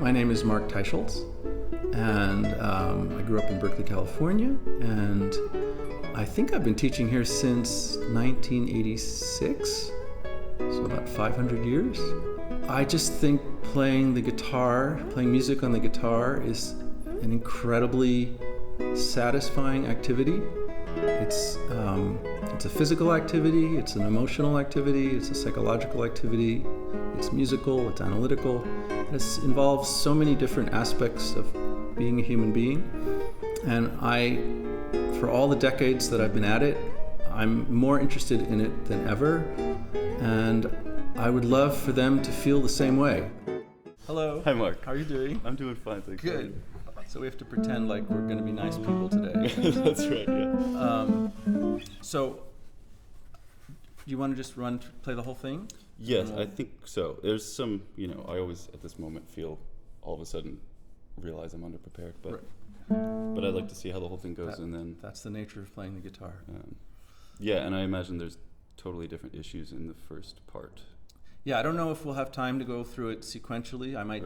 My name is Marc Teicholz, and I grew up in Berkeley, California, and I think I've been teaching here since 1986, so about 500 years. I just think playing music on the guitar is an incredibly satisfying activity. It's a physical activity, it's an emotional activity, it's a psychological activity, it's musical, it's analytical. It involves so many different aspects of being a human being. And for all the decades that I've been at it, I'm more interested in it than ever. And I would love for them to feel the same way. Hello. Hi, Mark. How are you doing? I'm doing fine, thank you. Good. So we have to pretend like we're going to be nice people today. That's right, yeah. So, do you want to just play the whole thing? Yes, I think so. There's some, I always at this moment feel all of a sudden realize I'm underprepared, but I'd like to see how the whole thing goes, and then that's the nature of playing the guitar. Yeah, and I imagine there's totally different issues in the first part. Yeah, I don't know if we'll have time to go through it sequentially. I might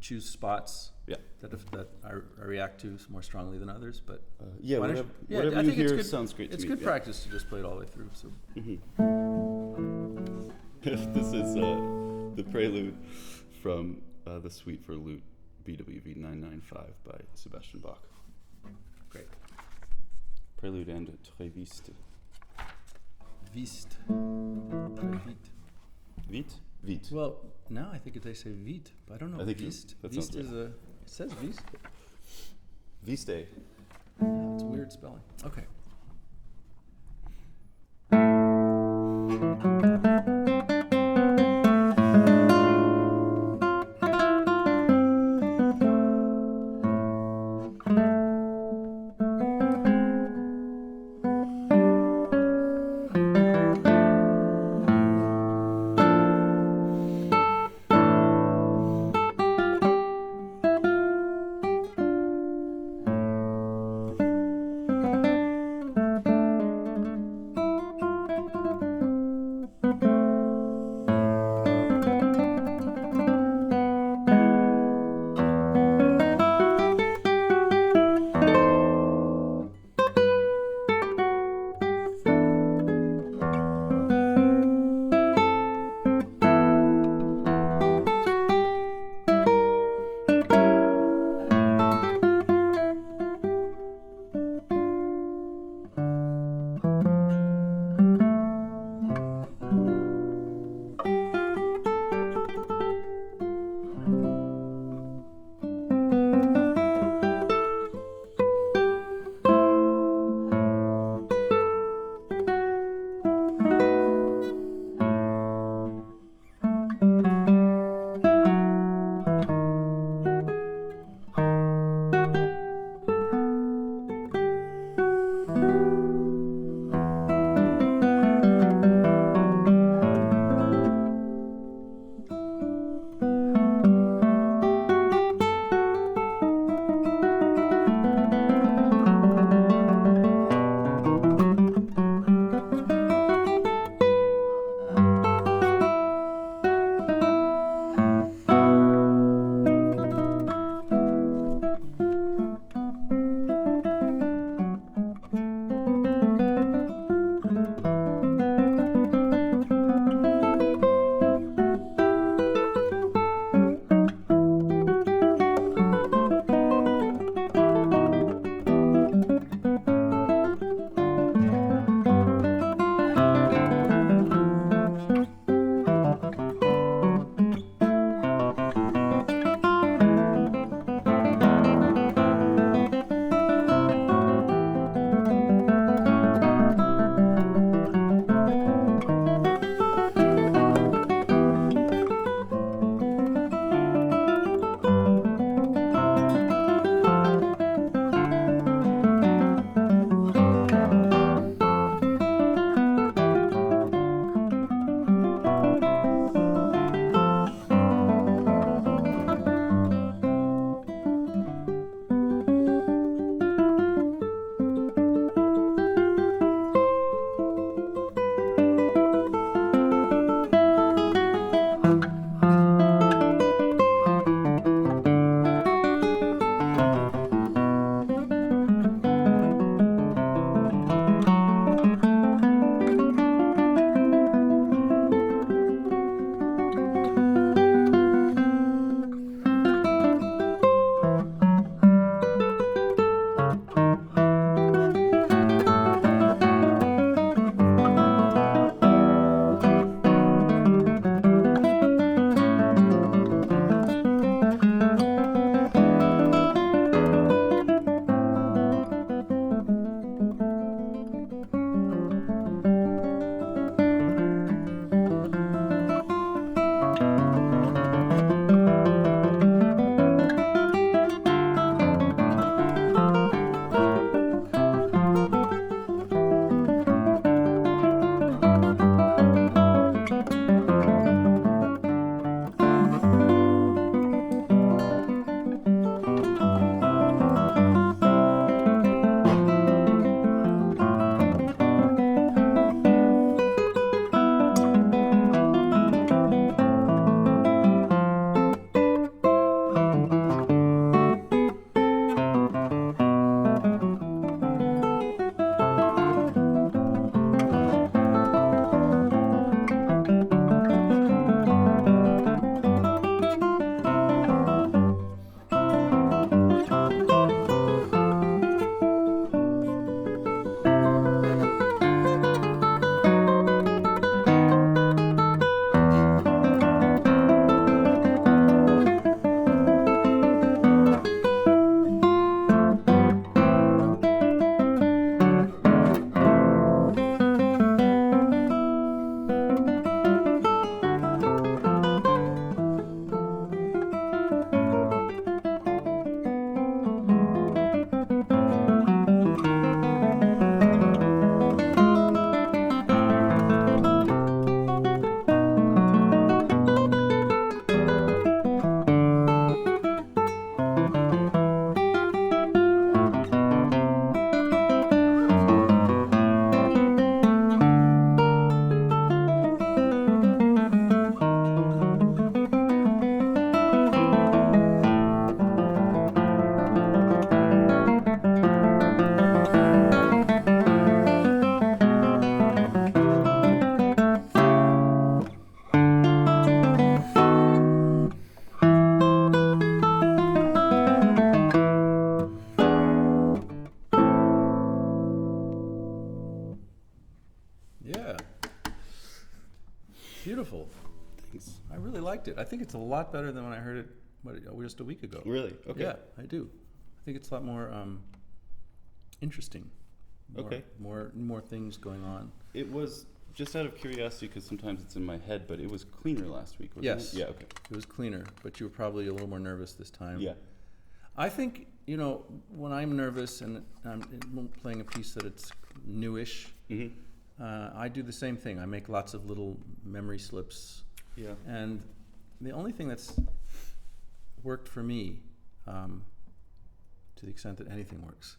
choose spots that I react to more strongly than others, but whatever you hear sounds great to me. It's good practice to just play it all the way through. So. This is the Prelude from the Suite for Lute BWV 995 by Sebastian Bach. Great. Prelude and Très vite. Vite. Très vite. Vite? Vite. Well, now I think they say vite, but I don't know. I think viste. That Viste sounds right. it says viste. Viste. Yeah, it's a weird spelling. Okay. Beautiful. Thanks. I really liked it. I think it's a lot better than when I heard it just a week ago. Really? Okay. Yeah, I do. I think it's a lot more interesting. More things going on. It was just out of curiosity because sometimes it's in my head, but it was cleaner last week, wasn't Yes. it? Yeah, okay. It was cleaner, but you were probably a little more nervous this time. Yeah. I think, when I'm nervous and I'm playing a piece that it's newish, I do the same thing. I make lots of little memory slips. Yeah. And the only thing that's worked for me, to the extent that anything works,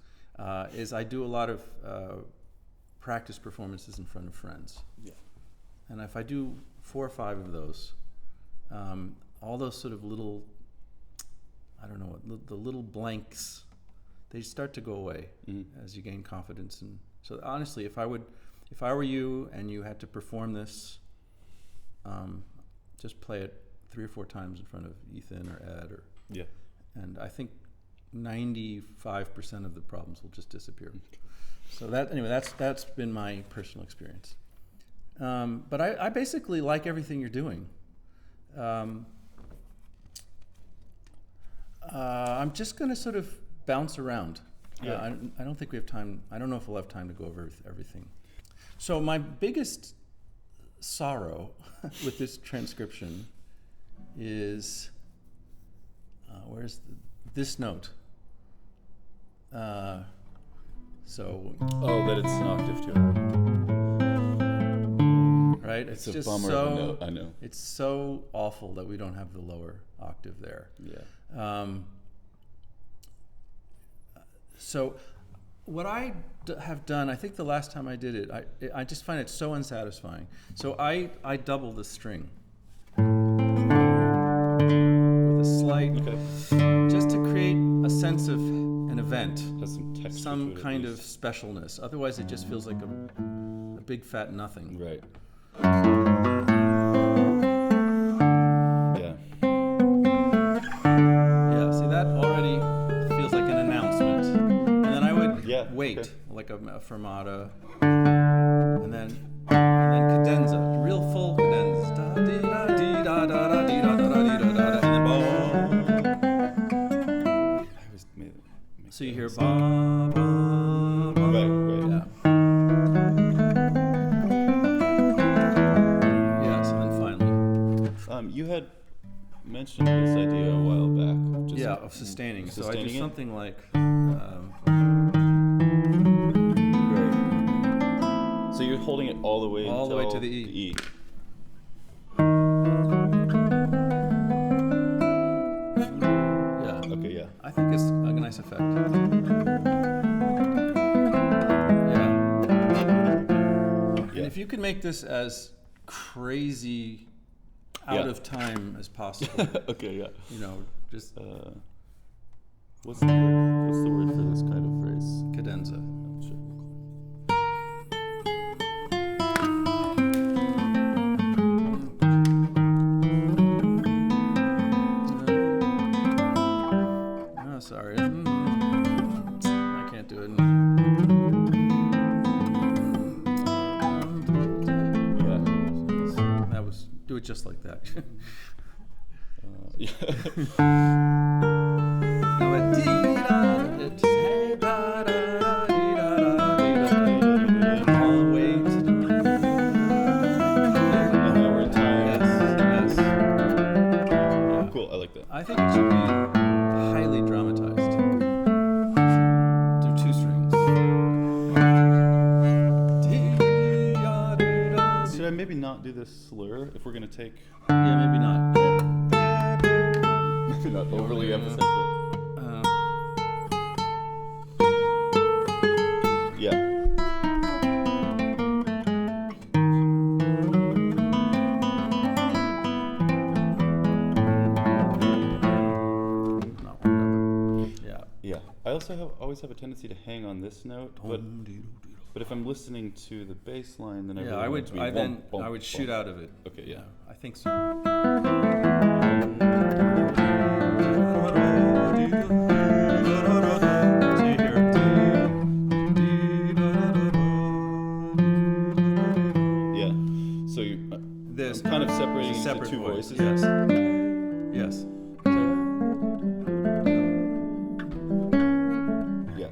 is I do a lot of practice performances in front of friends. Yeah. And if I do 4 or 5 of those, all those sort of little, I don't know, the little blanks, they start to go away as you gain confidence. And so honestly, if I were you and you had to perform this, just play it 3 or 4 times in front of Ethan or Ed and I think 95% of the problems will just disappear. So that's been my personal experience. But I basically like everything you're doing. I'm just going to sort of bounce around. Yeah. I don't think we have time. I don't know if we'll have time to go over everything. So my biggest sorrow with this transcription is where's this note? That it's an octave too. Right? It's just a bummer. so, I know. It's so awful that we don't have the lower octave there. Yeah. So what I have done, I think the last time I did it, I just find it so unsatisfying. So I double the string with a slight, just to create a sense of an event, Has some texture some to it, kind at of least. specialness. Otherwise, it just feels like a big fat nothing. Right. Yeah. Yeah, see, that already feels like an announcement. And then I would wait, like a fermata, and then cadenza, real full cadenza. Da dee da dee da da da dee da da da dee da da da, and then boom. So you hear ba ba ba. Right. Yeah. Yeah. So then finally. You had mentioned this idea a while back. Just Of sustaining. So I do sustaining it? something like. Right. So you're holding it all the way to the E. Yeah. Okay. Yeah. I think it's a nice effect. Yeah. And if you can make this as crazy out of time as possible, Okay. Yeah. just What's the word for this kind of phrase? cadenza. Sure. Oh, sorry. I can't do it. Yeah. That was, do it just like that. Yeah. Cool. I like that. I think it should be highly dramatized. Do 2 strings. Should I maybe not do this slur if we're gonna take? Yeah, maybe not. Maybe not overly emphasize it. Yeah. Yeah. I also always have a tendency to hang on this note, but if I'm listening to the bass line, then I really want it to be I would shoot out of it. Okay, yeah. I think so. So you hear Yeah. So this. I'm kind of separating It's a into separate two voice. voices. Yes. Yeah.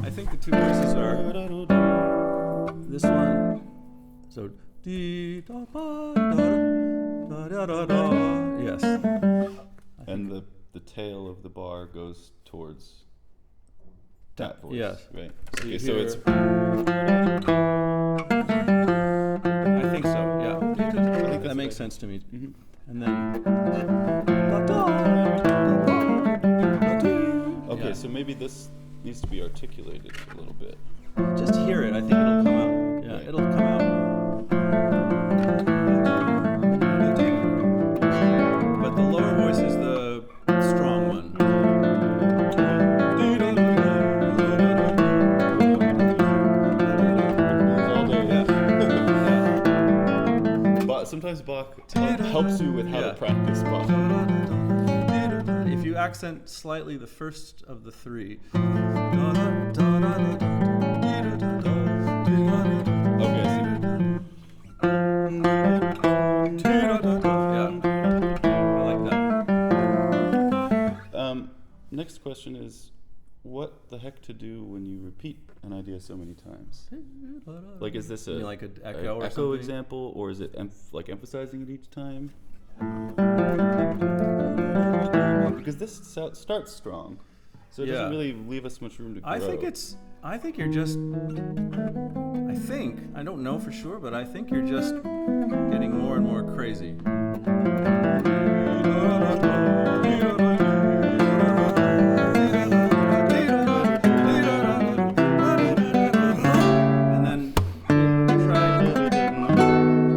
I think the two voices are this one. So dee da ba da da da da. Yes. And the tail of the bar goes towards that voice. Yes. Right. So Okay, you so hear- it's I think so. Yeah. that's That makes right. sense to me. Mhm. And then. Okay, Yeah. so maybe this needs to be articulated a little bit. Just hear it. I think it'll come out. Yeah, Right. it'll come out. But the lower voice is the strong one. All day. Yeah. But sometimes Bach helps you with how Yeah. to practice Bach. If you accent slightly the first of the three. Okay, Yeah. I like that. next question is, what the heck to do when you repeat an idea so many times? Like, is this You a mean like an an echo or echo something? example, or is it like emphasizing it each time? Because this starts strong, so it Yeah. doesn't really leave us much room to grow. I think you're just, I don't know for sure, but I think you're just getting more and more crazy. And then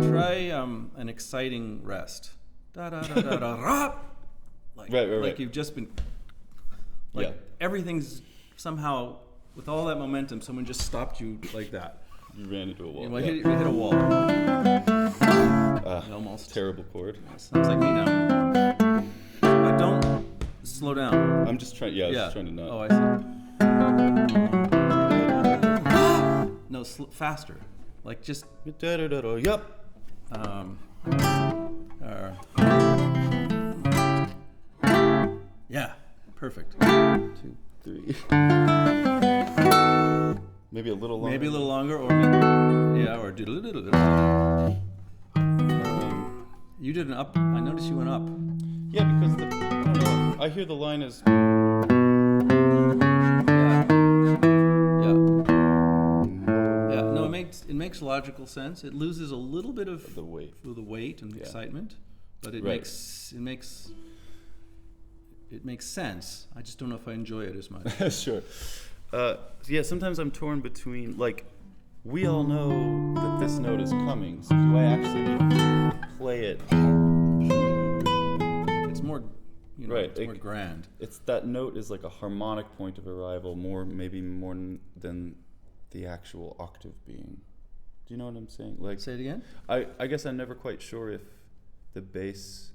try an exciting rest. Da da da da da ra. Like, Right. like you've just been, like Yeah. everything's somehow, with all that momentum, someone just stopped you like that. You ran into a wall. You know, Yeah. you hit a wall. Almost. Terrible chord. Sounds like me now. But don't slow down. I'm just trying. Yeah, I was just trying to not. Oh, I see. No, faster. Like just. Yup. Yeah, perfect. 2, 3. Maybe a little longer. Maybe a little longer, or maybe, yeah, or you did an up. I noticed you went up. Yeah, because I don't know. I hear the line as. Yeah. No, it makes logical sense. It loses a little bit of The weight. the weight and excitement, but it Right. makes sense. I just don't know if I enjoy it as much. Sure. Yeah, sometimes I'm torn between, like, we all know that this note is coming, so do I actually play it? It's more, Right, it's more grand. It's that note is like a harmonic point of arrival, maybe more than the actual octave being. Do you know what I'm saying? Like, Say it again? I guess I'm never quite sure if it's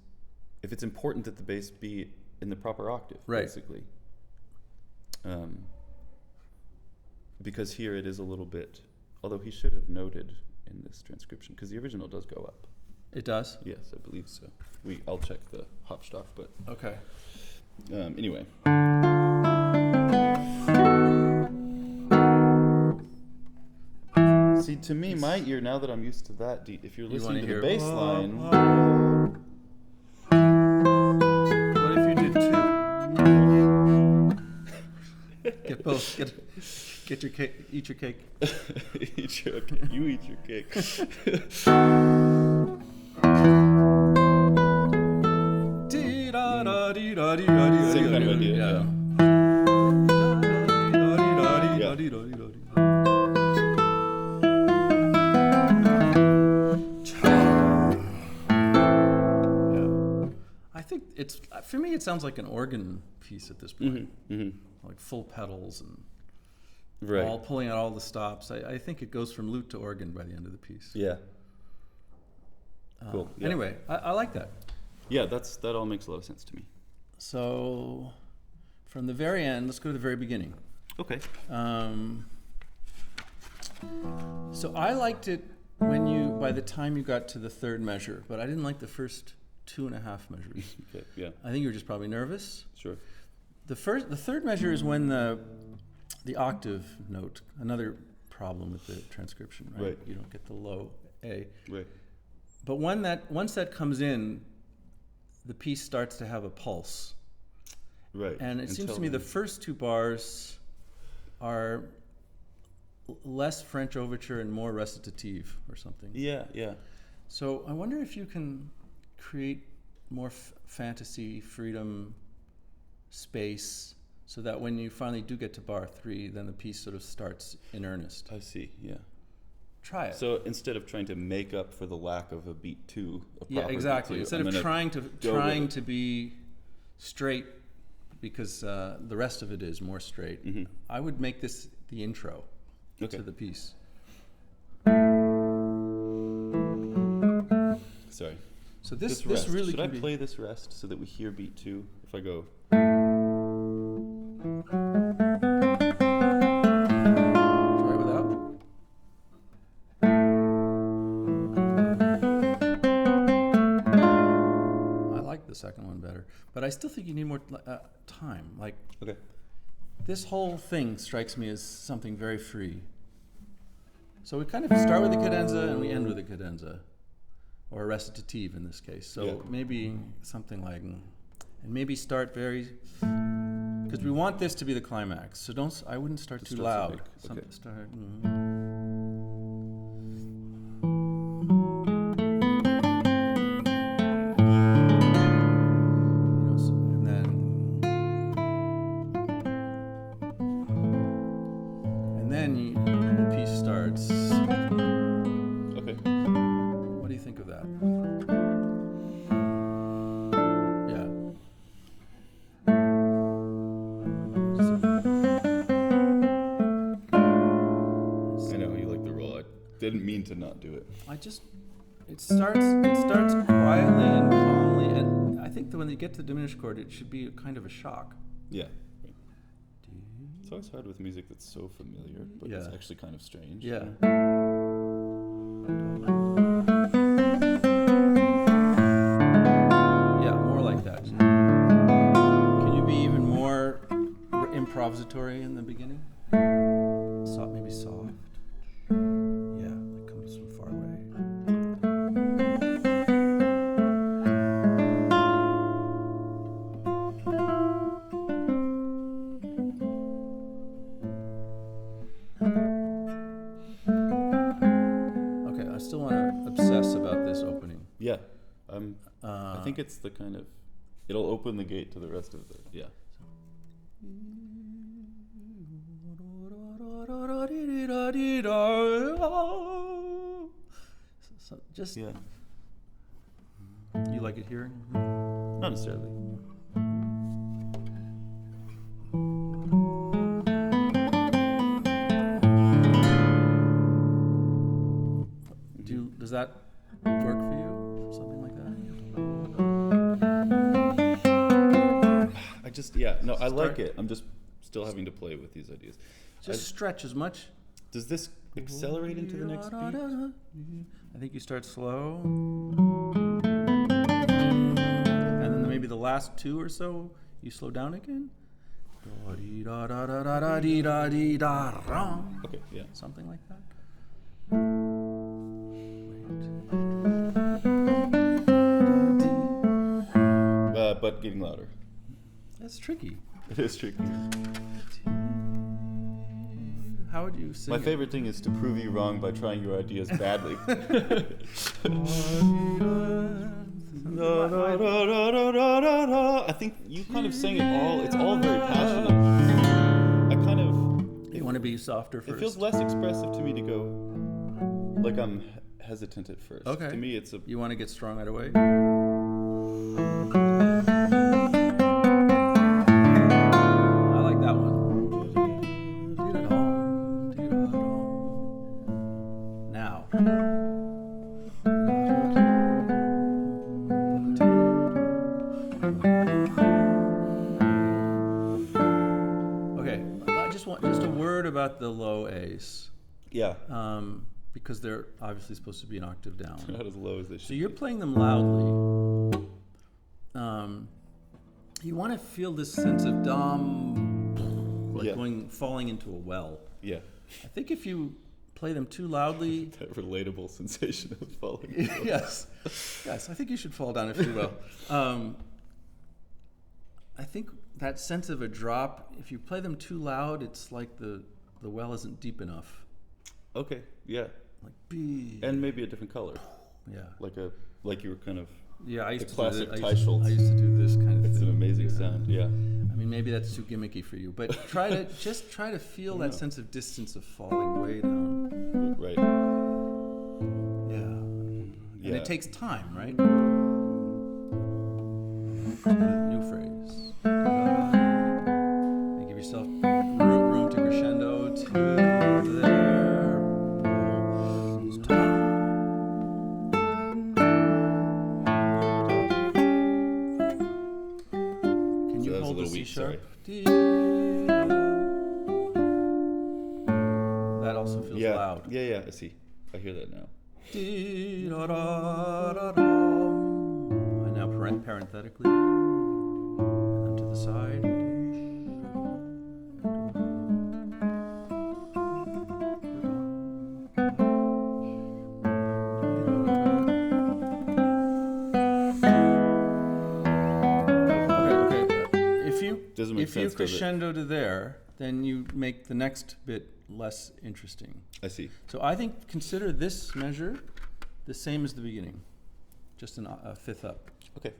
important that the bass be in the proper octave, Right. basically. Because here it is a little bit, although he should have noted in this transcription, because the original does go up. It does? Yes, I believe so. I'll check the Hauptstoff, but Okay. anyway. See, to me, my ear, now that I'm used to that, if you're listening to the hear, bass line, What if you did two? Get both. Get your cake. Eat your cake. you eat your cake. Same kind of idea. Yeah. I think for me it sounds like an organ piece at this point. Mm-hmm, mm-hmm. Like full pedals and Right. all pulling out all the stops. I think it goes from lute to organ by the end of the piece. Yeah. Cool. Yeah. Anyway, I like that. Yeah, that all makes a lot of sense to me. So from the very end, let's go to the very beginning. Okay. So I liked it by the time you got to the third measure, but I didn't like the first 2.5 measures. Okay, yeah. I think you were just probably nervous. Sure. The third measure is when the octave note, another problem with the transcription, right? Right. You don't get the low A. Right. But once that comes in, the piece starts to have a pulse. Right. And it seems to me the first 2 bars are less French overture and more recitative or something. Yeah, yeah. So I wonder if you can create more fantasy, freedom, space, so that when you finally do get to bar 3, then the piece sort of starts in earnest. I see, yeah. Try it. So instead of trying to make up for the lack of a beat 2, yeah, exactly. Beat 2, instead of trying to be straight, because the rest of it is more straight, mm-hmm. I would make this the intro okay. to the piece. Sorry. So this rest. really Should can I play this rest so that we hear beat 2? If I go. Try without. I like the second one better, but I still think you need more time. Like, Okay. this whole thing strikes me as something very free. So we kind of start with a cadenza and we end with a cadenza, or a recitative in this case. So Yeah. maybe something like, and maybe start very, because we want this to be the climax. So I wouldn't start too Start so loud. big. Okay. Start. The piece starts. Okay. What do you think of that? Yeah. I know you like the roll. I didn't mean to not do it. It starts quietly and calmly, and I think that when you get to the diminished chord, it should be kind of a shock. Yeah. It's always hard with music that's so familiar, but it's actually kind of strange. Yeah. Yeah, more like that. Can you be even more improvisatory in the beginning? Maybe soft. Yeah, that comes from far away. Okay, I still want to obsess about this opening. Yeah. I think it's the kind of, it'll open the gate to the rest of the, yeah. So just, Yeah. You like it here? Not necessarily. Does that work for you? Something like that? I like it. I'm just still having to play with these ideas. Just stretch as much. Does this accelerate into the next beat? I think you start slow. And then maybe the last 2 or so, you slow down again. Okay, yeah. Something like that. But getting louder. That's tricky. It is tricky. How would you sing My favorite thing is to prove you wrong by trying your ideas badly. I think you kind of sang it all. It's all very passionate. You want to be softer first? It feels less expressive to me to go like I'm hesitant at first. Okay. To me, it's a. You want to get strong right away? I like that one. Now. Okay, I just want a word about the low A's. Yeah. Because they're obviously supposed to be an octave down. They're not as low as they should. So you're playing them loudly. You want to feel this sense of falling into a well. Yeah. I think if you play them too loudly, that relatable sensation of falling. Yes. I think you should fall down if you will. I think that sense of a drop, if you play them too loud, it's like the well isn't deep enough. Okay. Yeah. Like B. And maybe a different color. Yeah. Like you were kind of. Yeah, I used the to classic do Teicholz. I used to do this kind of thing. It's an amazing sound. Yeah. I mean, maybe that's too gimmicky for you, but try to feel that sense of distance of falling way down. Right. Yeah. And it takes time, right? New phrase. And give yourself room to crescendo to there. Stop. Can you hold the C sharp? That also feels loud. Yeah, I see. I hear that now. And now parenthetically, and to the side. If you crescendo to there, then you make the next bit less interesting. I see. So I think consider this measure the same as the beginning, just a fifth up. Okay.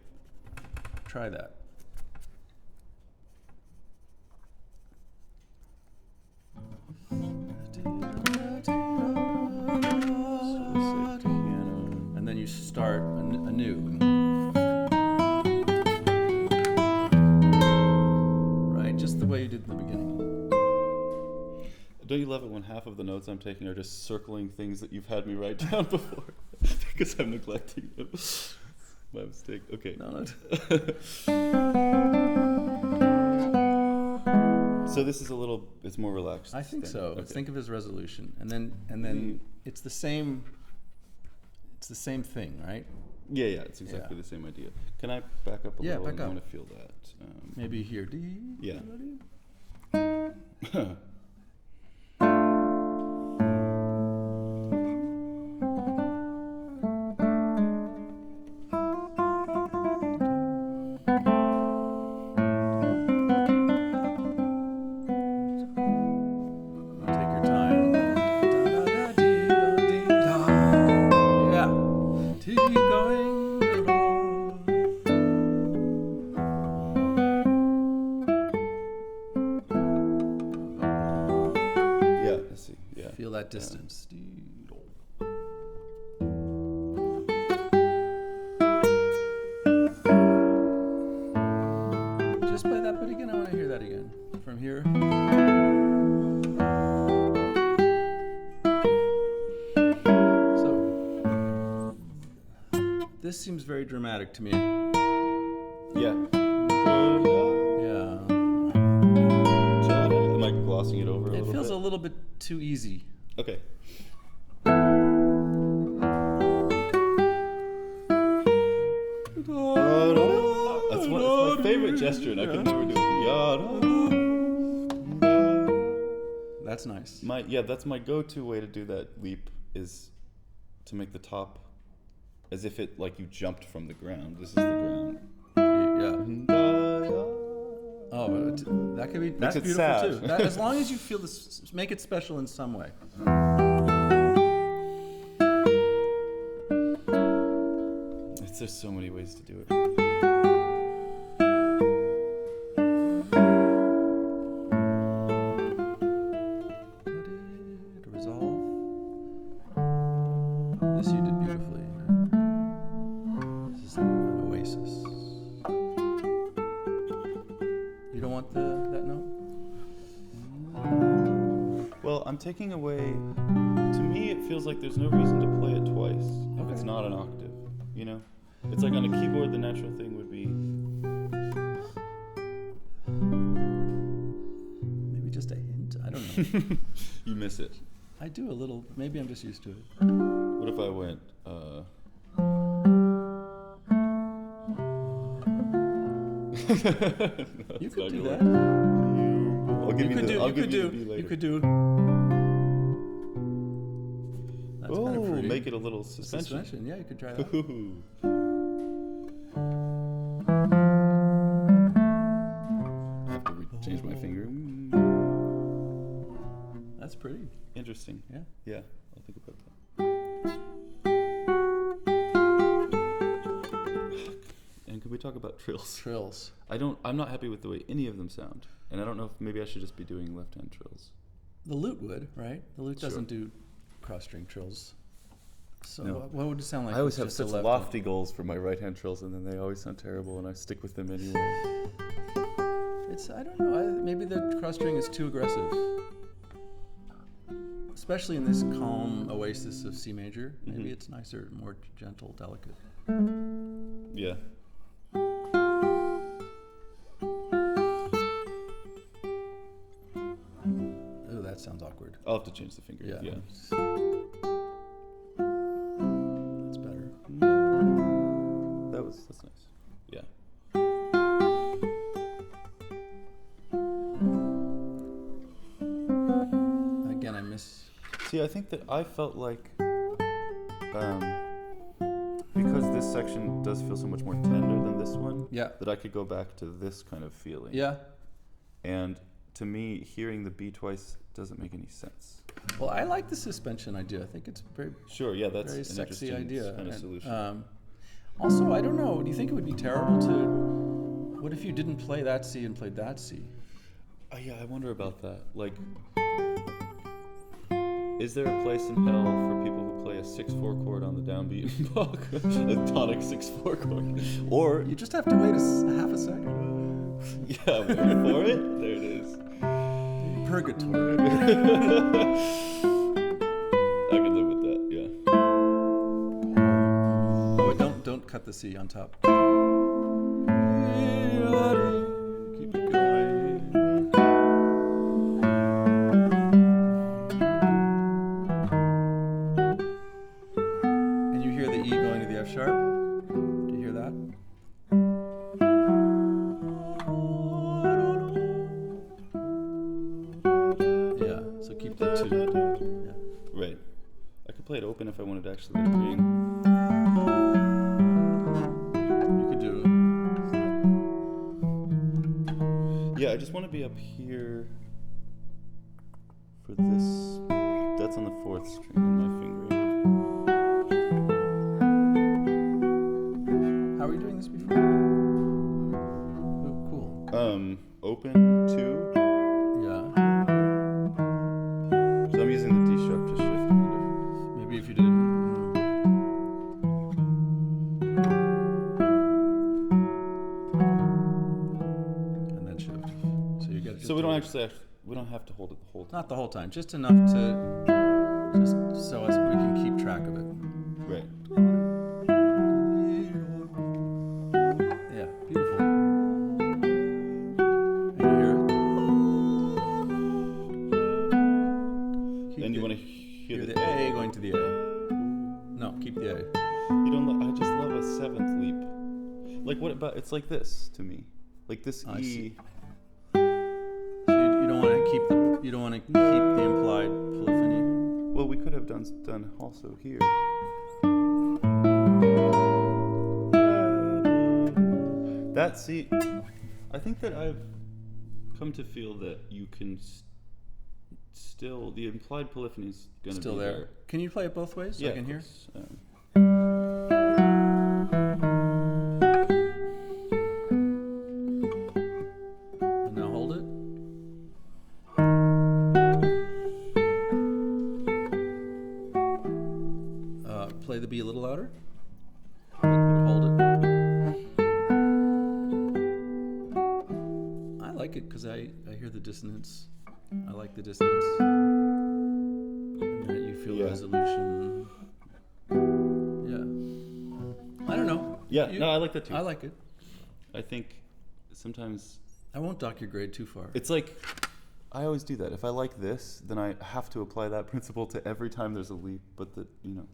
Try that. And then you start anew. Just the way you did in the beginning. Don't you love it when half of the notes I'm taking are just circling things that you've had me write down before? Because I'm neglecting them. My mistake. Okay. No. So this is it's more relaxed. I think so. Okay. Think of it as resolution. And then it's the same thing, right? Yeah, it's exactly the same idea. Can I back up a little? Back up. I want to feel that. Maybe here. Yeah. Distance. Just play that bit again. I want to hear that again. From here. So, this seems very dramatic to me. Yeah. Am I glossing it over a little bit? It feels a little bit too easy. Okay. That's my favorite gesture, and I can never do it. That's nice. That's my go-to way to do that leap is to make the top as if it like you jumped from the ground. This is the ground. Yeah. Oh, that could be. That's beautiful sad. too. As long as you feel this, make it special in some way. There's so many ways to do it. Resolve. This you did beautifully. This is an oasis. You don't want that note? Well, I'm taking away. To me, it feels like there's no reason to play it twice if it's not an octave. You know, it's like on a keyboard. The natural thing would be maybe just a hint. I don't know. You miss it. I do a little. Maybe I'm just used to it. What if I went? No, You could do that. that. I'll give you the B later. You could do. That's kind of Oh, pretty. make it a little suspension. Yeah, you could try that. Ooh. I have to change my finger. That's pretty. Interesting. Yeah. Yeah, I'll think about that. And can we talk about trills? Trills. I'm not happy with the way any of them sound. And I don't know if maybe I should just be doing left-hand trills. The lute would, right? The lute doesn't do cross-string trills. So No. what would it sound like? I always with have just a such left lofty goals for my right-hand trills, and then they always sound terrible, and I stick with them anyway. I don't know. Maybe the cross-string is too aggressive. Especially in this calm oasis of C major. Maybe it's nicer, more gentle, delicate. Yeah. Oh, that sounds awkward. I'll have to change the finger. Yeah. That's better. That's nice. Yeah. Again, I miss. See, I think that I felt like, because this section does feel so much more tender than this one, that I could go back to this kind of feeling. Yeah. And to me, hearing the B twice doesn't make any sense. Well, I like the suspension idea. I think it's very Sure, yeah, that's very an sexy interesting idea. kind of solution. Also, I don't know. Do you think it would be terrible to? What if you didn't play that C and played that C? Yeah, I wonder about that. Like, is there a place in hell for people who play a 6/4 chord on the downbeat in Bach, a tonic 6/4 chord, or You just have to wait half a second. yeah, wait for it. There it is. Purgatory. I could live with that. Yeah. Oh, don't cut the C on top. Keep it going. And you hear the E going to the F sharp? Do you hear that? Yeah, so keep the 2. Yeah. Right. I could play it open if I wanted to actually let it ring. You could do. Yeah, I just want to be up here for this. That's on the 4th string in my fingering. How were you doing this before? Oh, cool. Open 2. Yeah. So I'm using the D sharp to shift kind of. Maybe if you didn't. And then shift. So you get. So we don't have to hold it the whole time. Not the whole time, just enough to, just so as we can keep track of it. Right. Yeah, beautiful. And you hear it? And you want to hear the the A going to the A. No, keep the A. You don't. I just love a 7th leap. Like what about? It's like this to me. Like this I E. see. So you don't want to keep the implied polyphony. Well, we could have done also here. That C. I think that I've come to feel that you can still the implied polyphony is going to be Still there. Can you play it both ways so Yeah, I can of hear? course. And now hold it. Play the B a little louder. Hold it. I like it because I hear the dissonance. I like the dissonance. And then you feel the resolution. Yeah. I don't know. Yeah, no, I like that too. I like it. I think sometimes I won't dock your grade too far. it's like I always do that. If I like this, then I have to apply that principle to every time there's a leap. But every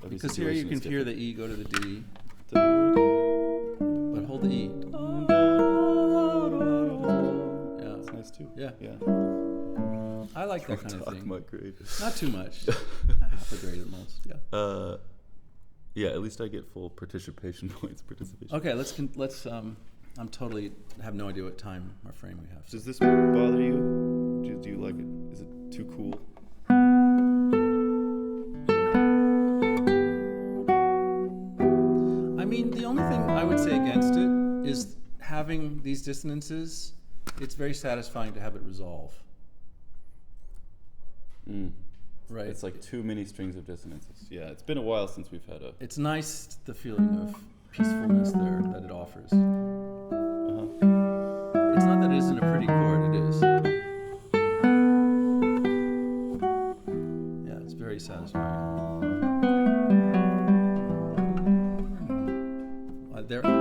Because here you can hear the E go to the D, but hold the E. Yeah, that's nice too. Yeah. I like that kind of thing. My grade. Not too much. Half a grade at most. Yeah. Yeah. At least I get full participation points. Okay. Let's. I'm totally have no idea what time or frame we have. Does this bother you? Do you like it? Is it too cool? I mean, the only thing I would say against it is having these dissonances. It's very satisfying to have it resolve. Right. It's like too many strings of dissonances. Yeah, it's been a while since we've had a... It's nice, the feeling of peacefulness there that it offers. It's not that it isn't a pretty chord, it is. Yeah, it's very satisfying. There. Okay.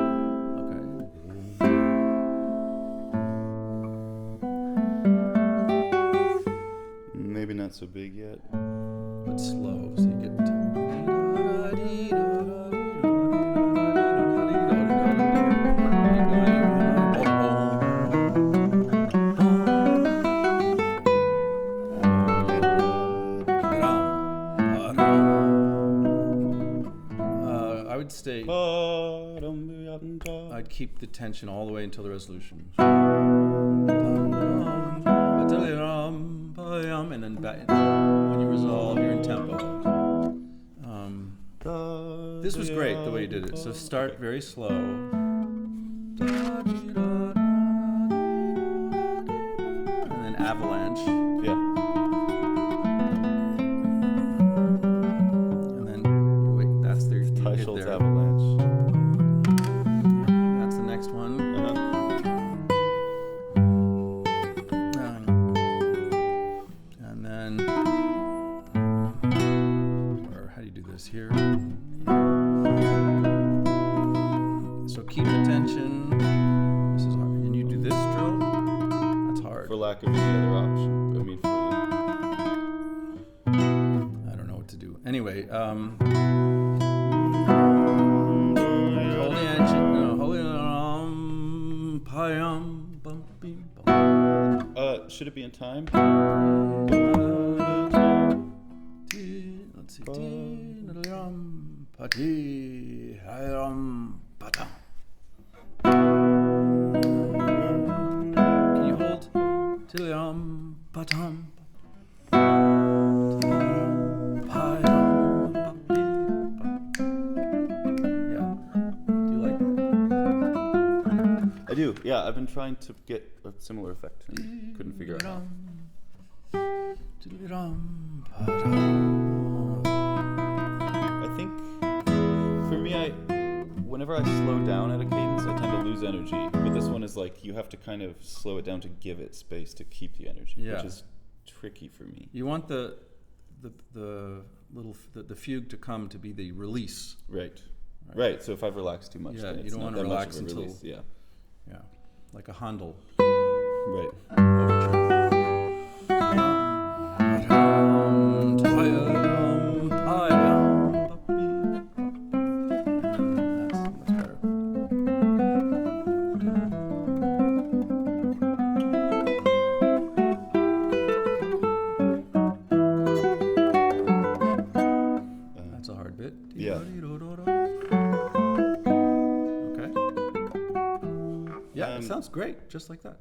Maybe not so big yet. But slow, so you get... I would stay... I'd keep the tension all the way until the resolution. And then back, when you resolve, you're in tempo. This was great the way you did it. So start very slow. And then avalanche. Yeah. And then wait, that's the Teicholz avalanche. That's the next one. And then, or how do you do this here? So keep the tension. This is hard. And you do this drill. That's hard. For lack of any other option. I mean, I don't know what to do. Anyway, hold the engine. No, hold it on. should it be in time? Let's see. Can you hold? I do, yeah. I've been trying to get a similar effect and couldn't figure it out. I think for me, whenever I slow down at a cadence, I tend to lose energy. But this one is like you have to kind of slow it down to give it space to keep the energy, which is tricky for me. You want the fugue to come to be the release. Right. So if I've relaxed too much, then it's you don't not want to that relax much of a until release. Yeah, like a Handel. Right. That's a hard bit. Yeah. It sounds great, just like that.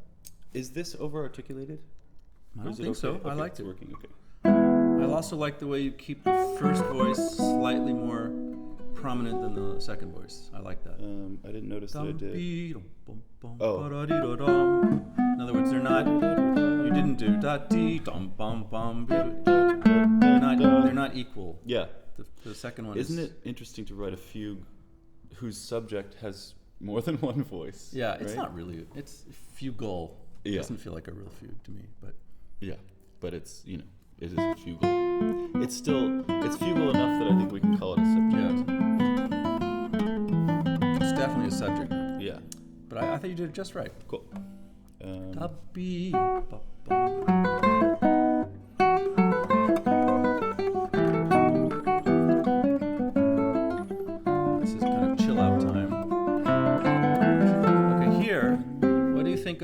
Is this over-articulated? I don't think so. Okay, I liked it. Working, okay. I also like the way you keep the first voice slightly more prominent than the second voice. I like that. I didn't notice that I did. Oh. In other words, they're not. You didn't do da dee dum bum bum. They're not equal. Yeah. The second one. Isn't it interesting to write a fugue whose subject has more than one voice? Yeah, it's right? not really. It's fugal. It doesn't feel like a real fugue to me, but. Yeah, but it's it is fugal. It's fugal enough that I think we can call it a subject. Yeah. It's definitely a subject. Yeah. But I thought you did it just right. Cool.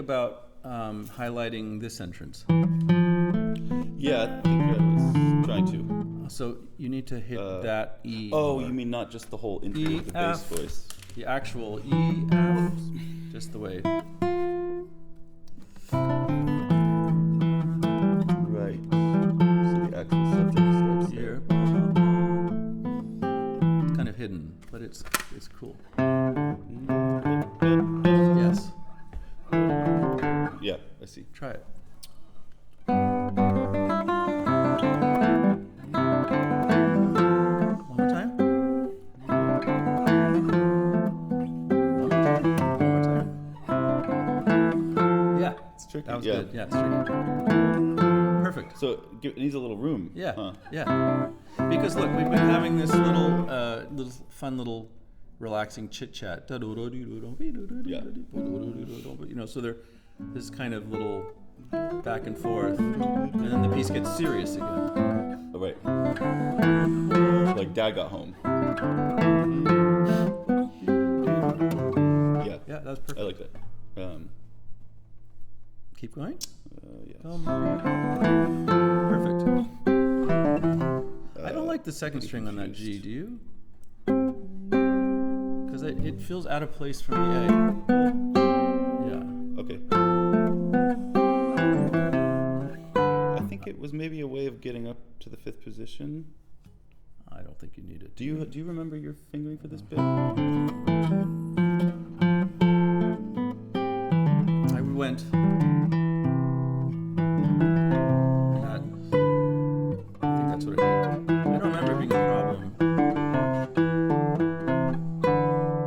about highlighting this entrance? Yeah, I think I was trying to. So you need to hit that E. Oh, you mean not just the whole intro of the bass voice? The actual E, F, just the way. Right. So the actual subject starts Here. there. It's kind of hidden, but it's cool. Yes. Yeah, I see. Try it. One more time. Yeah. It's tricky. That was good. Yeah, it's tricky. Perfect. So it needs a little room. Yeah. Huh. Yeah. Because look, we've been having this little fun little relaxing chit chat. Yeah. You know, so there's kind of little back and forth, and then the piece gets serious again. Oh, right. Like Dad Got Home. Yeah. Yeah, that was perfect. I like that. Keep going. Yes. Perfect. I don't like the second string on that G. Do you? Because it feels out of place from the A. Yeah. Okay. I think it was maybe a way of getting up to the 5th position. I don't think you need it. Do you remember your fingering for this bit? I went. I think that's what I did. I don't remember it being a problem.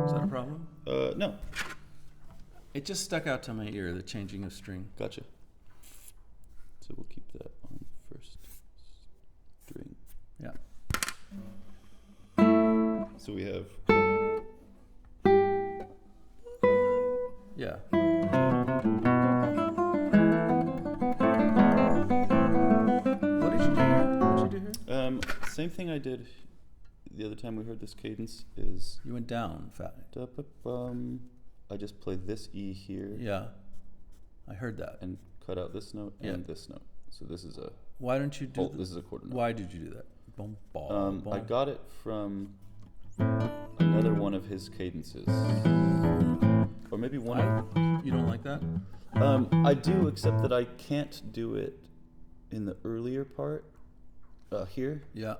Is that a problem? No. It just stuck out to my ear, the changing of string. Gotcha. So we'll keep that on first string. Yeah. So we have. Yeah. What did you do here? What did you do here? Same thing I did the other time we heard this cadence is. You went down, fat. I just played this E here. Yeah. I heard that. And cut out this note and this note. So this is a. Why don't you do this is a quarter note. Why did you do that? Boom, boom, boom. I got it from another one of his cadences. Or maybe one of... You don't like that? I do, except that I can't do it in the earlier part here. Yeah.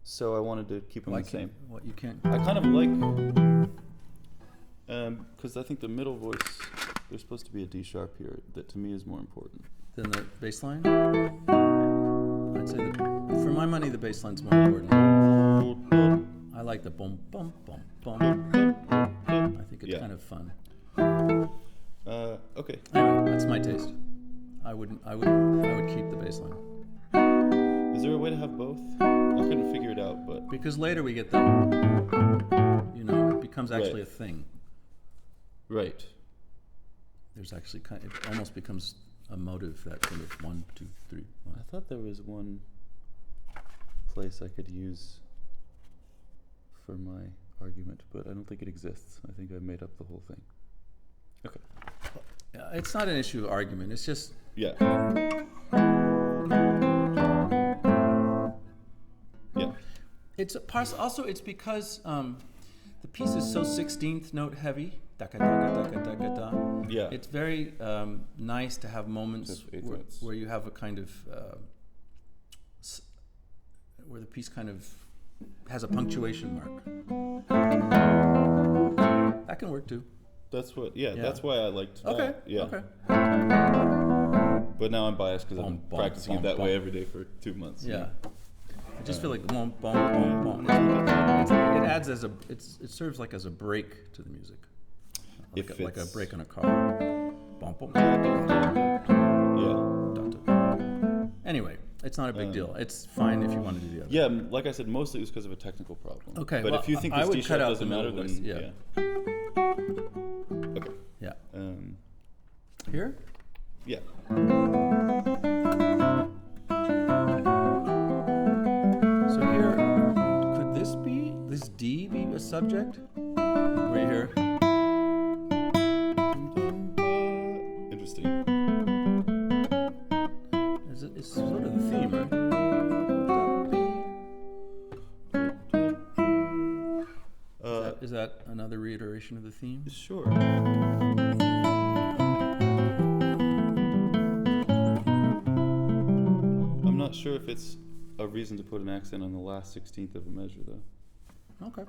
So I wanted to keep them the same. What you can't? I kind of like... Because I think the middle voice, there's supposed to be a D sharp here that to me is more important. Than the bass line? I'd say for my money, the bass line's more important. I like the boom, boom, boom, boom. I think it's kind of fun. Okay. Anyway, that's my taste. I would keep the bass line. Is there a way to have both? I couldn't figure it out, but because later we get it becomes actually a thing. Right. There's actually it almost becomes a motive, that kind of 1, 2, 3. 1. I thought there was one place I could use for my argument, but I don't think it exists. I think I made up the whole thing. Okay. It's not an issue of argument. It's just Yeah. It's also it's because the piece is so 16th note heavy. Da da da da da da da. Yeah. It's very nice to have moments where you have a kind of where the piece kind of has a punctuation mark. That can work too. That's what. Yeah. That's why I liked that. Okay. Yeah. Okay. But now I'm biased because I've been practicing it that way every day for 2 months. Yeah. I just feel like boom, boom, boom, boom. It adds it serves like as a break to the music, like a break on a car. Boom, boom. Yeah. Anyway, it's not a big deal. It's fine if you want to do the other. Yeah, like I said, mostly it was because of a technical problem. Okay. But if you think this D sharp doesn't matter, then yeah. Okay. Yeah. Here? Yeah. So here, could this D be a subject? Right here. Interesting. Is that another reiteration of the theme? Sure. I'm not sure if it's a reason to put an accent on the last 16th of a measure, though. Okay.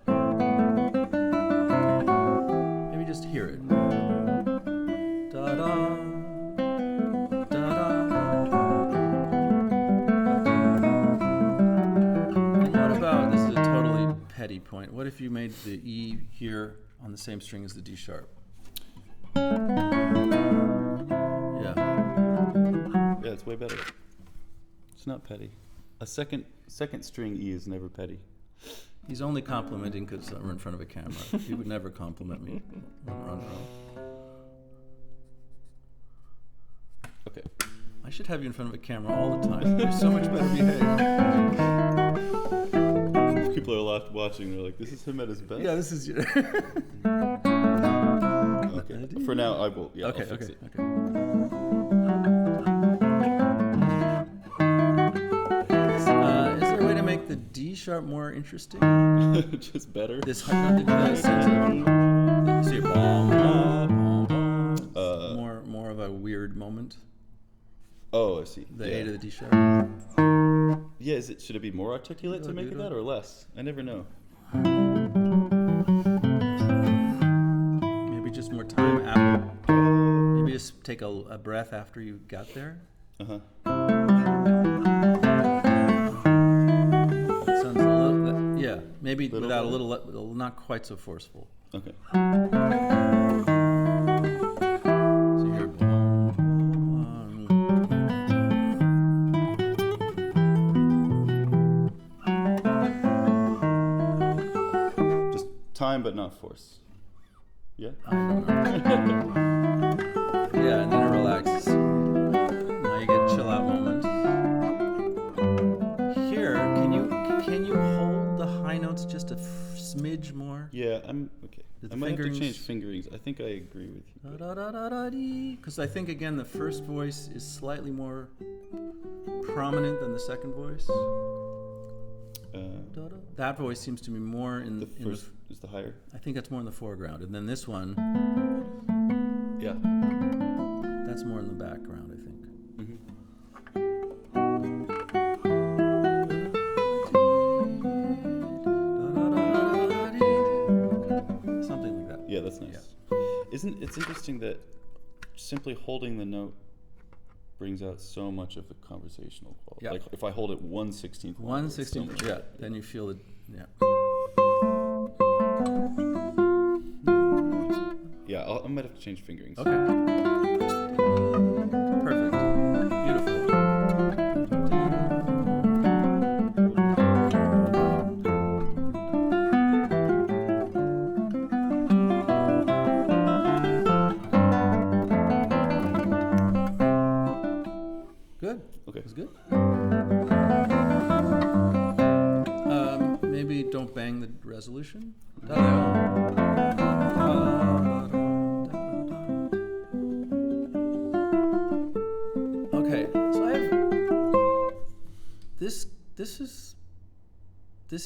Maybe just hear it. Da-da, da-da. And what about, this is a totally petty point, what if you made the E here on the same string as the D sharp? Yeah. Yeah, it's way better. It's not petty. A second string E is never petty. He's only complimenting because we're in front of a camera. He would never compliment me when we're on our own. Okay. I should have you in front of a camera all the time. You're so much better behaved. People are watching. They're like, "This is him at his best." Yeah, this is. Okay. For now, I will. Yeah. Okay. I'll fix Okay. it. Okay. Is there a way to make the D sharp more interesting? Just better. This see, bom, bom, bom. More of a weird moment. Oh, I see. The A to the D sharp. Yeah, should it be more articulate to make it that or less? I never know. Maybe just more time after. Maybe just take a breath after you got there. Uh-huh. It sounds a little, yeah, maybe without a little, not quite so forceful. Okay. So you're Just time but not force. Yeah? I don't know. Yeah, and then it relaxes. Now you get a chill out moment. Here, can you hold the high notes just a smidge more? Yeah, I'm okay. The I might have to fingerings- change fingerings. I think I agree with you. Because I think again the first voice is slightly more prominent than the second voice. That voice seems to be more in The first is the higher. I think that's more in the foreground, and then this one, Yeah. that's more in the background, I think. Something like that. Yeah, that's nice. It's interesting that simply holding the note brings out so much of the conversational quality. Yeah. Like if I hold it 1/16. 1/16, yeah. Then you feel it, yeah. Yeah, I might have to change fingerings. Okay. Perfect. Beautiful. Good. Okay. That's good. Maybe don't bang the resolution. Okay, so I have this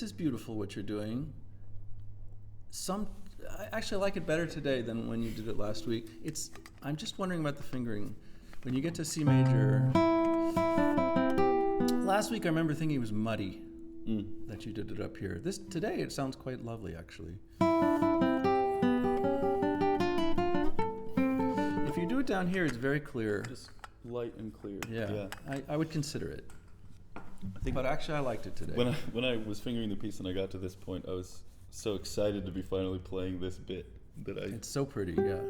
is beautiful what you're doing. I actually like it better today than when you did it last week. I'm just wondering about the fingering. When you get to C major, last week I remember thinking it was muddy that you did it up here. Today it sounds quite lovely actually. If you do it down here, it's very clear. Just light and clear. Yeah. I would consider it. But actually, I liked it today. When I was fingering the piece and I got to this point, I was so excited to be finally playing this bit that It's so pretty, yeah.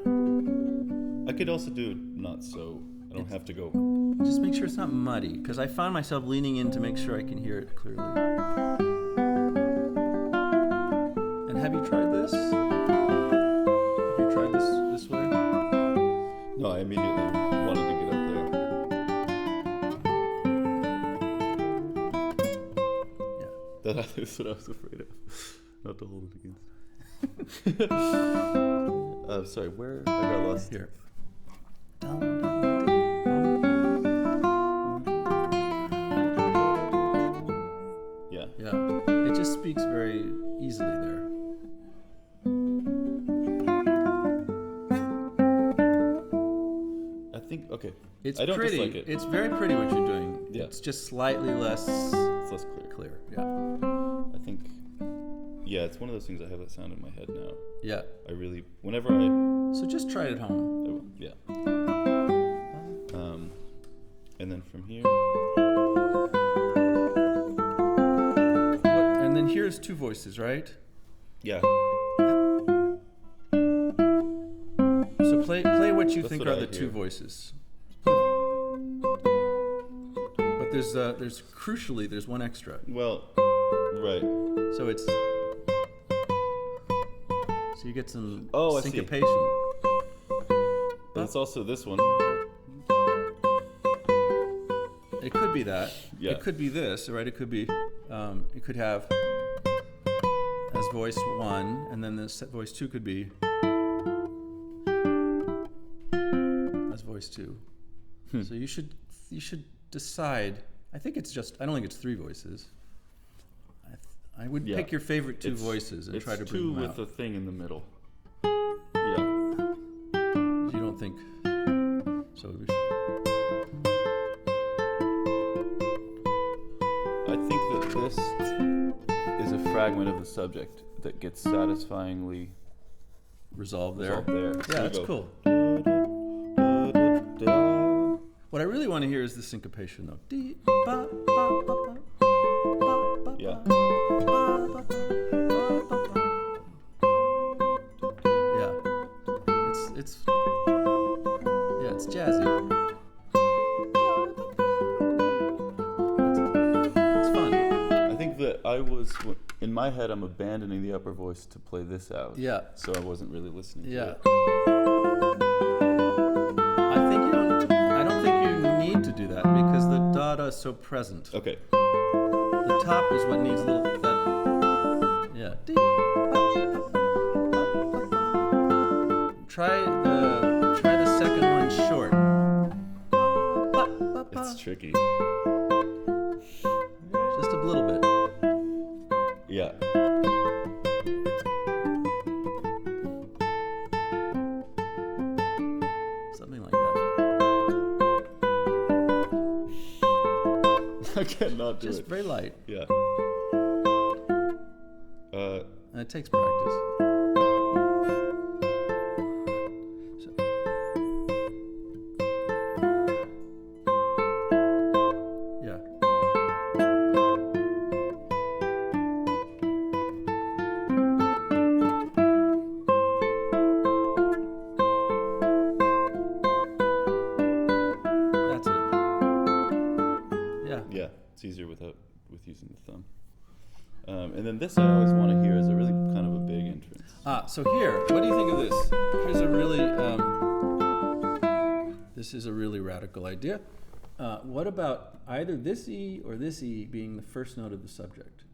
I could also do it not so. I don't have to go. Just make sure it's not muddy, because I found myself leaning in to make sure I can hear it clearly. And have you tried this? Have you tried this way? No, I immediately wanted to get up there. Yeah. That's what I was afraid of. Not to hold it against. Sorry, where? I got lost. Here. Yeah. Yeah. It just speaks very easily there. Okay. It's I don't pretty. dislike it. It's very pretty what you're doing. Yeah. It's just slightly less It's less clear. Yeah. I think, yeah, it's one of those things I have that sound in my head now. Yeah. I really, whenever I... So just try it at home. I will, yeah. And then from here... And then here's two voices, right? Yeah. So play what you That's think what are I the two hear. voices. But there's crucially there's one extra. Well, right. So it's so you get some I see. syncopation. But it's also this one. It could be that. Yeah. It could be this, right? It could be. It could have as voice one, and then this voice two could be as voice two. So you should decide. I think it's just. I don't think it's three voices. I would pick your favorite two voices and try to bring them out. It's two with a thing in the middle. Yeah. You don't think so? We should. I think that this is a fragment of the subject that gets satisfyingly Resolve there. resolved there. Yeah, that's cool. What I really want to hear is the syncopation, though. Dee, ba, ba, ba, ba, ba, Yeah. ba, ba, ba, ba, ba. Yeah. It's jazzy. It's fun. I think that in my head, I'm abandoning the upper voice to play this out. Yeah. So I wasn't really listening to Yeah. it. I don't think you need to do that because the da-da is so present. Okay. The top is what needs a little that. Yeah. Dee, ba, ba, ba, ba, ba. Try the second one short. Ba, ba, ba. It's tricky. Just a little bit. Yeah. Something like that. I cannot do Just it. very light. Yeah. And it takes practice. So, yeah. That's it. Yeah. Yeah. It's easier with using the thumb. And then this I always want to hear is a really kind of a big entrance. So here, what do you think of this? Here's a really, this is a really radical idea. What about either this E or this E being the first note of the subject?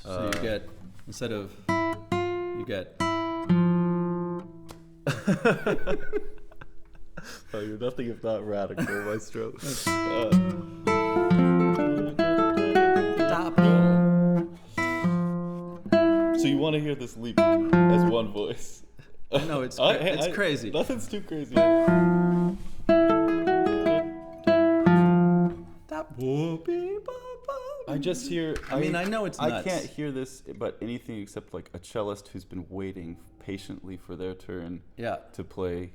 So you get, instead of, you get. Oh, you're nothing if not radical, Maestro. So you want to hear this leap as one voice? No, it's crazy. Nothing's too crazy. I just hear. I mean, I know it's nuts. I can't hear this, but anything except like a cellist who's been waiting patiently for their turn. Yeah. To play.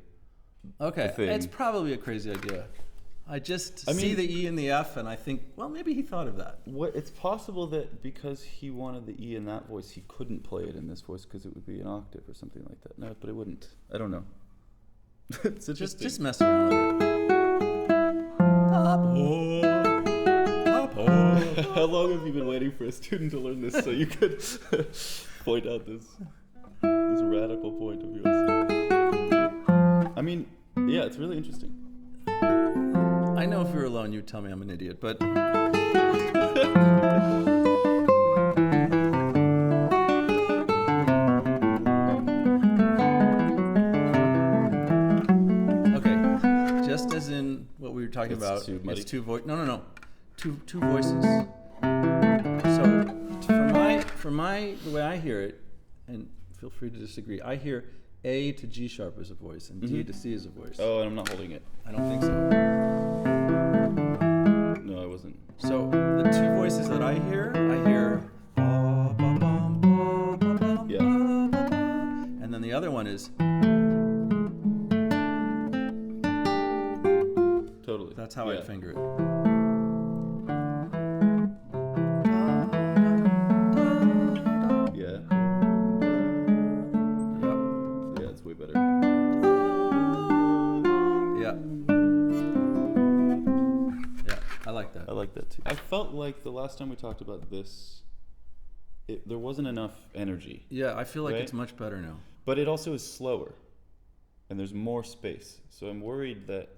Okay, the thing. it's probably a crazy idea. I see the E and the F, and I think, well, maybe he thought of that. It's possible that because he wanted the E in that voice, he couldn't play it in this voice because it would be an octave or something like that. No, but it wouldn't. I don't know. It's interesting. Just mess around with it. How long have you been waiting for a student to learn this so you could point out this radical point of yours? I mean, yeah, it's really interesting. I know if we were alone, you'd tell me I'm an idiot, but okay. Just as in what we were talking about, it's two voices. No. Two voices. So, the way I hear it, and feel free to disagree, I hear A to G sharp is a voice, and D to C is a voice. Oh, and I'm not holding it. I don't think so. No, I wasn't. So the two voices that I hear ba, ba, bum, ba, ba, bum, Yeah. ba, ba, ba. And then the other one is Totally. that's how I'd finger it. Yeah. Yep. Yeah, it's way better. Yeah. Yeah, I like that. I like that too. I felt like the last time we talked about this, there wasn't enough energy. Yeah, I feel like Right? it's much better now. But it also is slower, and there's more space. So I'm worried that.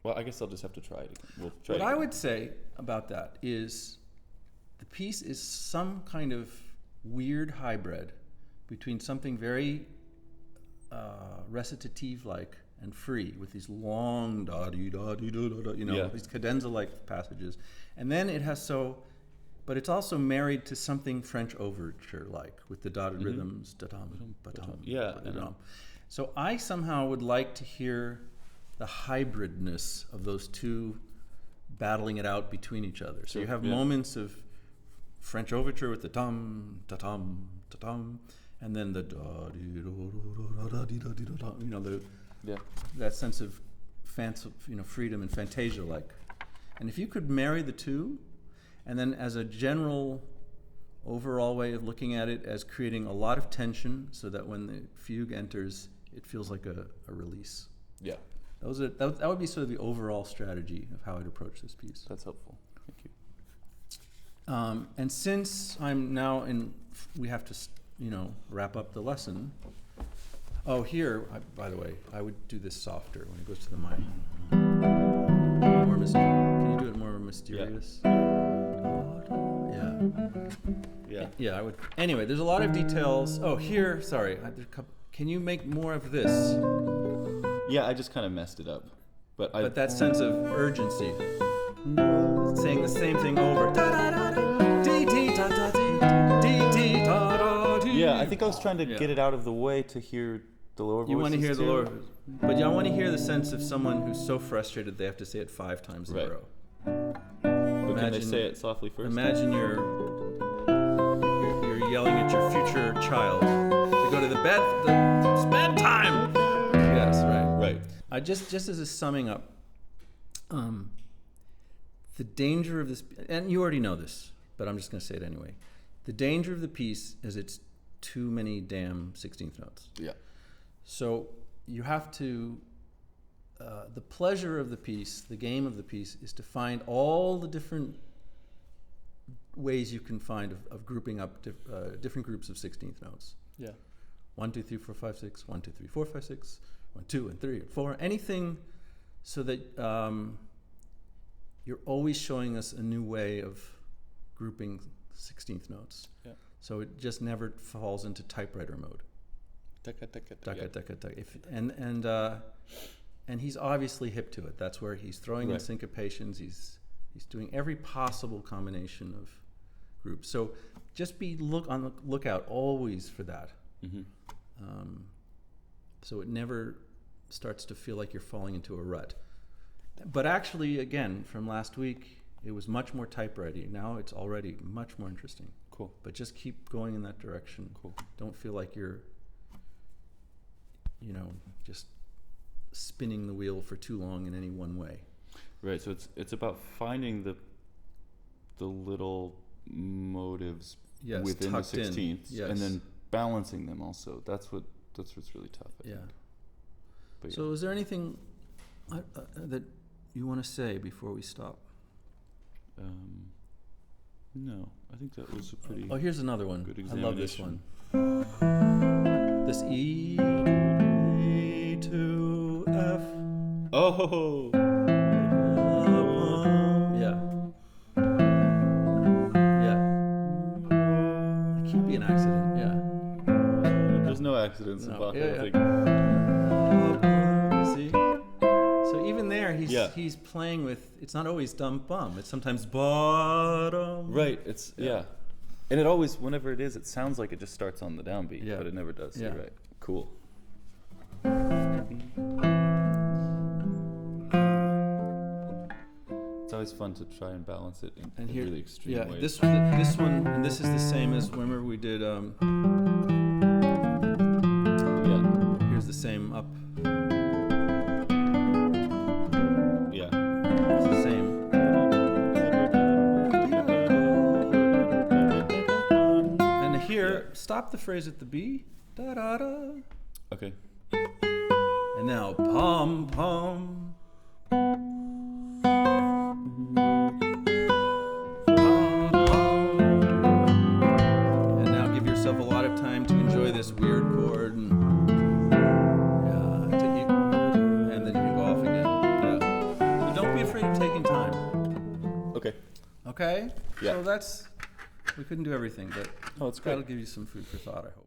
Well, I guess I'll just have to try it again. We'll try What it I again. would say about that is the piece is some kind of weird hybrid between something very recitative-like and free with these long da-dee-da-dee-da-da-da, Yeah. these cadenza-like passages. And then it has but it's also married to something French overture-like with the dotted rhythms. Da-dum, ba-dum, Yeah, ba-dum. So I somehow would like to hear the hybridness of those two battling it out between each other. So you have moments of French overture with the tum, ta-tum, ta-tum, and then the da-dee-da-da-da-da-dee-da-dee-da-da, that sense of freedom and fantasia-like. And if you could marry the two, and then as a general overall way of looking at it as creating a lot of tension so that when the fugue enters, it feels like a release. Yeah. That would be sort of the overall strategy of how I'd approach this piece. That's helpful. Thank you. And since I'm now we have to, wrap up the lesson. Oh, here, by the way, I would do this softer when it goes to the mic. Can you do it more mysterious? Yeah. Yeah, I would. Anyway, there's a lot of details. Oh, here, sorry. Can you make more of this? Yeah, I just kind of messed it up. But that sense of urgency. Saying the same thing over. Yeah, I think I was trying to get it out of the way to hear the lower voices. You want to hear too. the lower, but I want to hear the sense of someone who's so frustrated they have to say it 5 times in a row. But can they say it softly first? Imagine you're yelling at your future child to go to the bedtime. Yes, right. Just as a summing up, the danger of this, and you already know this, but I'm just going to say it anyway. The danger of the piece is it's too many damn 16th notes. Yeah. So you have to, the pleasure of the piece, the game of the piece, is to find all the different ways you can find of grouping up different groups of 16th notes. Yeah. 1, 2, 3, 4, 5, 6, 1, 2, 3, 4, 5, 6, 1, 2, and 3, and 4, anything so that you're always showing us a new way of grouping 16th notes. Yeah. So it just never falls into typewriter mode. And he's obviously hip to it. That's where he's throwing in syncopations. He's doing every possible combination of groups. So just on the lookout always for that. Mm-hmm. So it never starts to feel like you're falling into a rut. But actually, again, from last week, it was much more typewriter-y. Now it's already much more interesting. Cool. But just keep going in that direction. Cool. Don't feel like you're, just spinning the wheel for too long in any one way. Right. So it's about finding the little motives within the 16ths, and then balancing them. Also, that's what's really tough. I think. But So, is there anything that you want to say before we stop? No, I think that was a pretty. Oh, here's another one. Good I love this one. examination. This E to F. Oh. Yeah. It can't be an accident. Yeah. There's no accidents in Bach. I don't think. See? So even there, he's playing with. It's not always dum bum. It's sometimes bottom. Right. It's and it always, whenever it is, it sounds like it just starts on the downbeat, but it never does. Yeah. You're right. Cool. It's always fun to try and balance it in And here, really extreme yeah, ways. this one, and this is the same as whenever we did. Here's the same up. Yeah. It's the same. And here, stop the phrase at the B. Da da da. Okay. And now, pom pom. And now give yourself a lot of time to enjoy this weird chord, and and then you can go off again. Yeah. But don't be afraid of taking time. Okay. Okay? Yeah. So we couldn't do everything, but Oh, it's great. that'll give you some food for thought, I hope.